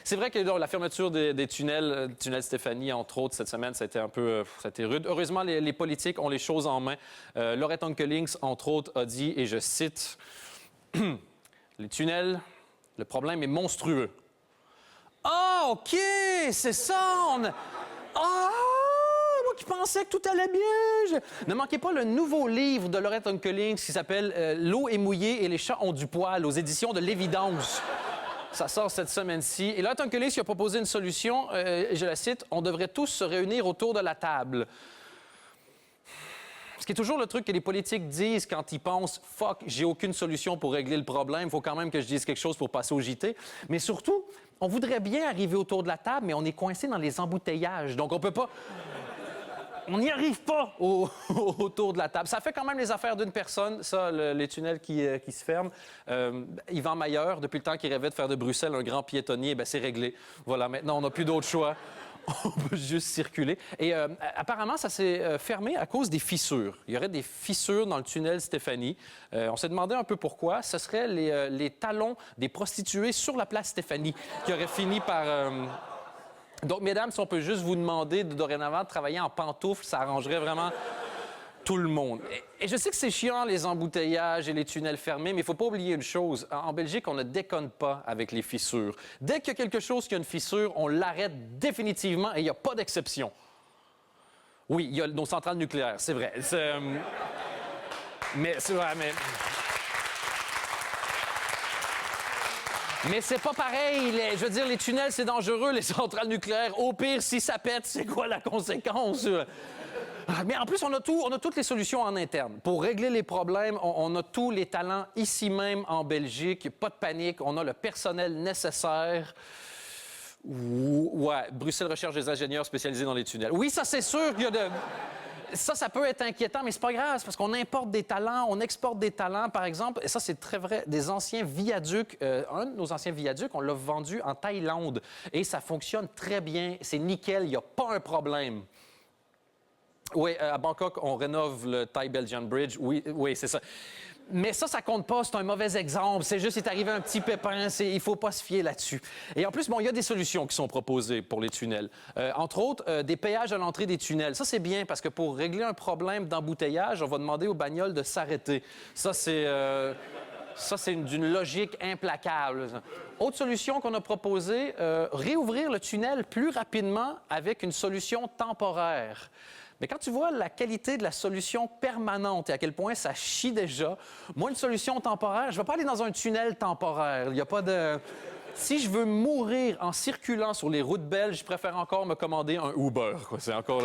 C'est vrai que la fermeture des tunnels, tunnel Stéphanie, entre autres, cette semaine, ça a été un peu ça a été rude. Heureusement, les politiques ont les choses en main. Laurette Onkelings, entre autres, a dit, et je cite, « Les tunnels, le problème est monstrueux. » Ah, OK, c'est ça! Ah! Moi qui pensais que tout allait bien! Ne manquez pas le nouveau livre de Laurette Onkelings qui s'appelle L'eau est mouillée et les chats ont du poil aux éditions de l'Évidence. Ça sort cette semaine-ci. Et Laurette Onkelings a proposé une solution, je la cite, « On devrait tous se réunir autour de la table. » Ce qui est toujours le truc que les politiques disent quand ils pensent « Fuck, j'ai aucune solution pour régler le problème, il faut quand même que je dise quelque chose pour passer au JT. » Mais surtout, on voudrait bien arriver autour de la table, mais on est coincé dans les embouteillages. Donc, on peut pas... On n'y arrive pas autour de la table. Ça fait quand même les affaires d'une personne, ça, les tunnels qui se ferment. Yvan Mayer, depuis le temps qu'il rêvait de faire de Bruxelles un grand piétonnier, bien, c'est réglé. Voilà, maintenant, on n'a plus d'autre choix. On peut juste circuler. Et apparemment, ça s'est fermé à cause des fissures. Il y aurait des fissures dans le tunnel Stéphanie. On s'est demandé un peu pourquoi. Ce seraient les talons des prostituées sur la place Stéphanie qui auraient fini par... Donc, mesdames, si on peut juste vous demander de dorénavant de travailler en pantoufles, ça arrangerait vraiment tout le monde. Et je sais que c'est chiant, les embouteillages et les tunnels fermés, mais il ne faut pas oublier une chose. En Belgique, on ne déconne pas avec les fissures. Dès qu'il y a quelque chose qui a une fissure, on l'arrête définitivement et il n'y a pas d'exception. Oui, il y a nos centrales nucléaires, c'est vrai. Mais c'est vrai, mais... Mais c'est pas pareil. Je veux dire, les tunnels, c'est dangereux, les centrales nucléaires. Au pire, si ça pète, c'est quoi la conséquence? Mais en plus, on a toutes les solutions en interne. Pour régler les problèmes, on a tous les talents ici même en Belgique. Pas de panique. On a le personnel nécessaire. Ouais, Bruxelles recherche des ingénieurs spécialisés dans les tunnels. Oui, ça, c'est sûr qu'il y a de... Ça peut être inquiétant, mais c'est pas grave, c'est parce qu'on importe des talents, on exporte des talents, par exemple, et ça, c'est très vrai, des anciens viaducs. Un de nos anciens viaducs, on l'a vendu en Thaïlande, et ça fonctionne très bien, c'est nickel, il n'y a pas un problème. Oui, à Bangkok, on rénove le Thai Belgian Bridge, oui, c'est ça. Mais ça compte pas, c'est un mauvais exemple. C'est juste, il est arrivé un petit pépin, il faut pas se fier là-dessus. Et en plus, bon, il y a des solutions qui sont proposées pour les tunnels. Entre autres, des péages à l'entrée des tunnels. Ça, c'est bien, parce que pour régler un problème d'embouteillage, on va demander aux bagnoles de s'arrêter. Ça, c'est d'une logique implacable. Autre solution qu'on a proposée, réouvrir le tunnel plus rapidement avec une solution temporaire. Mais quand tu vois la qualité de la solution permanente et à quel point ça chie déjà, moi, une solution temporaire, je ne vais pas aller dans un tunnel temporaire. Il n'y a pas de... Si je veux mourir en circulant sur les routes belges, je préfère encore me commander un Uber, quoi. C'est encore...